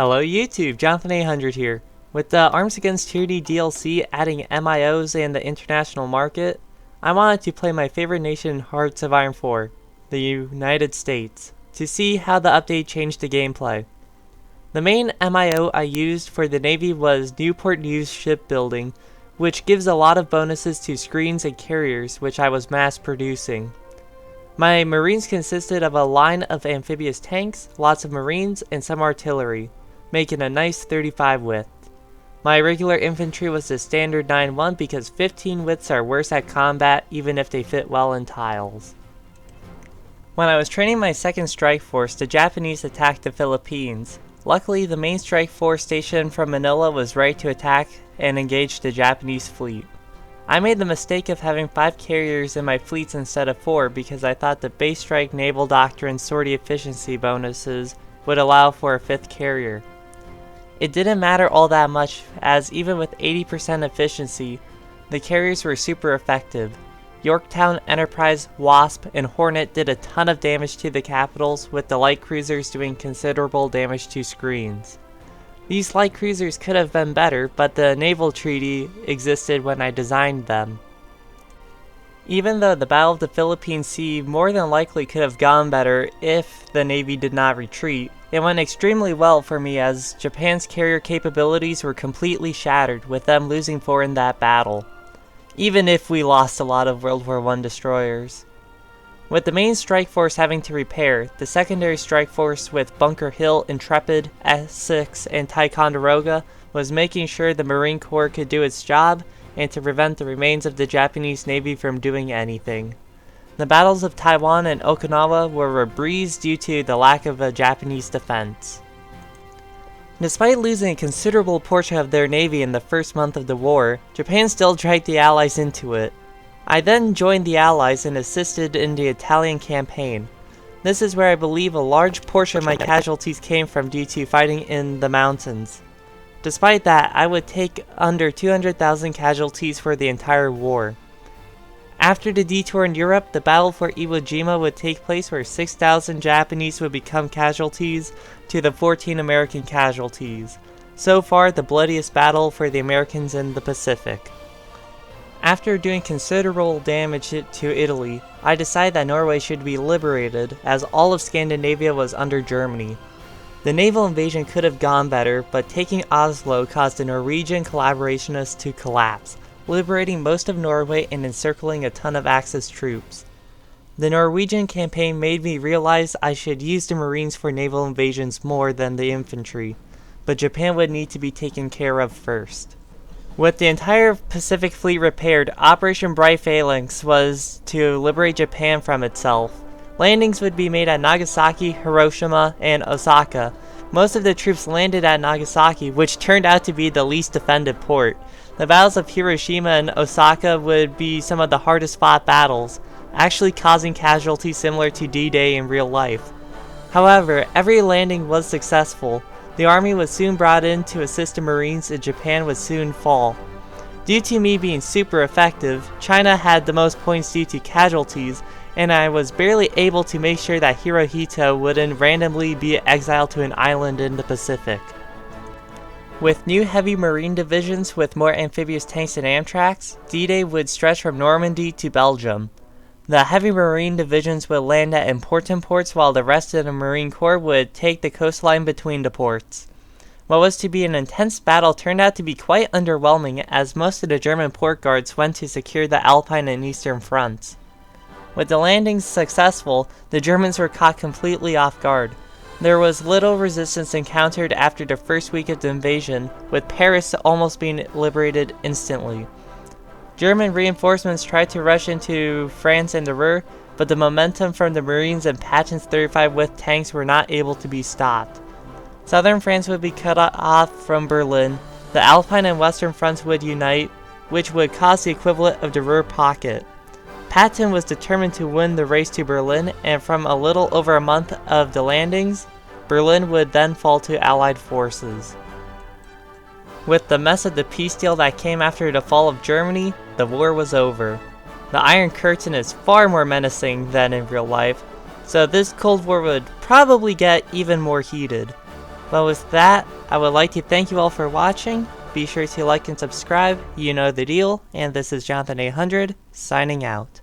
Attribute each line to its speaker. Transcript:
Speaker 1: Hello YouTube, Jonathan800 here. With the Arms Against Tyranny DLC adding MIOs and the international market, I wanted to play my favorite nation in Hearts of Iron 4, the United States, to see how the update changed the gameplay. The main MIO I used for the Navy was Newport News Shipbuilding, which gives a lot of bonuses to screens and carriers, which I was mass producing. My Marines consisted of a line of amphibious tanks, lots of Marines, and some artillery, making a nice 35 width. My regular infantry was the standard 9-1 because 15 widths are worse at combat even if they fit well in tiles. When I was training my second strike force, the Japanese attacked the Philippines. Luckily, the main strike force stationed from Manila was ready to attack and engage the Japanese fleet. I made the mistake of having 5 carriers in my fleets instead of 4 because I thought the base strike naval doctrine sortie efficiency bonuses would allow for a 5th carrier. It didn't matter all that much, as even with 80% efficiency, the carriers were super effective. Yorktown, Enterprise, Wasp, and Hornet did a ton of damage to the capitals, with the light cruisers doing considerable damage to screens. These light cruisers could have been better, but the naval treaty existed when I designed them. Even though the Battle of the Philippine Sea more than likely could have gone better if the Navy did not retreat, it went extremely well for me as Japan's carrier capabilities were completely shattered with them losing 4 in that battle, even if we lost a lot of World War I destroyers. With the main strike force having to repair, the secondary strike force with Bunker Hill, Intrepid, Essex, and Ticonderoga was making sure the Marine Corps could do its job and to prevent the remains of the Japanese Navy from doing anything. The battles of Taiwan and Okinawa were a breeze due to the lack of a Japanese defense. Despite losing a considerable portion of their navy in the first month of the war, Japan still dragged the Allies into it. I then joined the Allies and assisted in the Italian campaign. This is where I believe a large portion of my casualties came from due to fighting in the mountains. Despite that, I would take under 200,000 casualties for the entire war. After the detour in Europe, the battle for Iwo Jima would take place where 6,000 Japanese would become casualties to the 14 American casualties. So far, the bloodiest battle for the Americans in the Pacific. After doing considerable damage to Italy, I decided that Norway should be liberated as all of Scandinavia was under Germany. The naval invasion could have gone better, but taking Oslo caused the Norwegian collaborationists to collapse, liberating most of Norway and encircling a ton of Axis troops. The Norwegian campaign made me realize I should use the Marines for naval invasions more than the infantry, but Japan would need to be taken care of first. With the entire Pacific Fleet repaired, Operation Bright Phalanx was to liberate Japan from itself. Landings would be made at Nagasaki, Hiroshima, and Osaka. Most of the troops landed at Nagasaki, which turned out to be the least defended port. The battles of Hiroshima and Osaka would be some of the hardest fought battles, actually causing casualties similar to D-Day in real life. However, every landing was successful. The army was soon brought in to assist the Marines and Japan would soon fall. Due to me being super effective, China had the most points due to casualties, and I was barely able to make sure that Hirohito wouldn't randomly be exiled to an island in the Pacific. With new heavy marine divisions with more amphibious tanks and Amtraks, D-Day would stretch from Normandy to Belgium. The heavy marine divisions would land at important ports while the rest of the Marine Corps would take the coastline between the ports. What was to be an intense battle turned out to be quite underwhelming as most of the German port guards went to secure the Alpine and Eastern fronts. With the landings successful, the Germans were caught completely off guard. There was little resistance encountered after the first week of the invasion, with Paris almost being liberated instantly. German reinforcements tried to rush into France and the Ruhr, but the momentum from the Marines and Patton's 35 width tanks were not able to be stopped. Southern France would be cut off from Berlin, the Alpine and Western fronts would unite, which would cause the equivalent of the Ruhr pocket. Patton was determined to win the race to Berlin, and from a little over a month of the landings, Berlin would then fall to Allied forces. With the mess of the peace deal that came after the fall of Germany, the war was over. The Iron Curtain is far more menacing than in real life, so this Cold War would probably get even more heated. Well, with that, I would like to thank you all for watching. Be sure to like and subscribe, you know the deal, and this is Jonathan 800, signing out.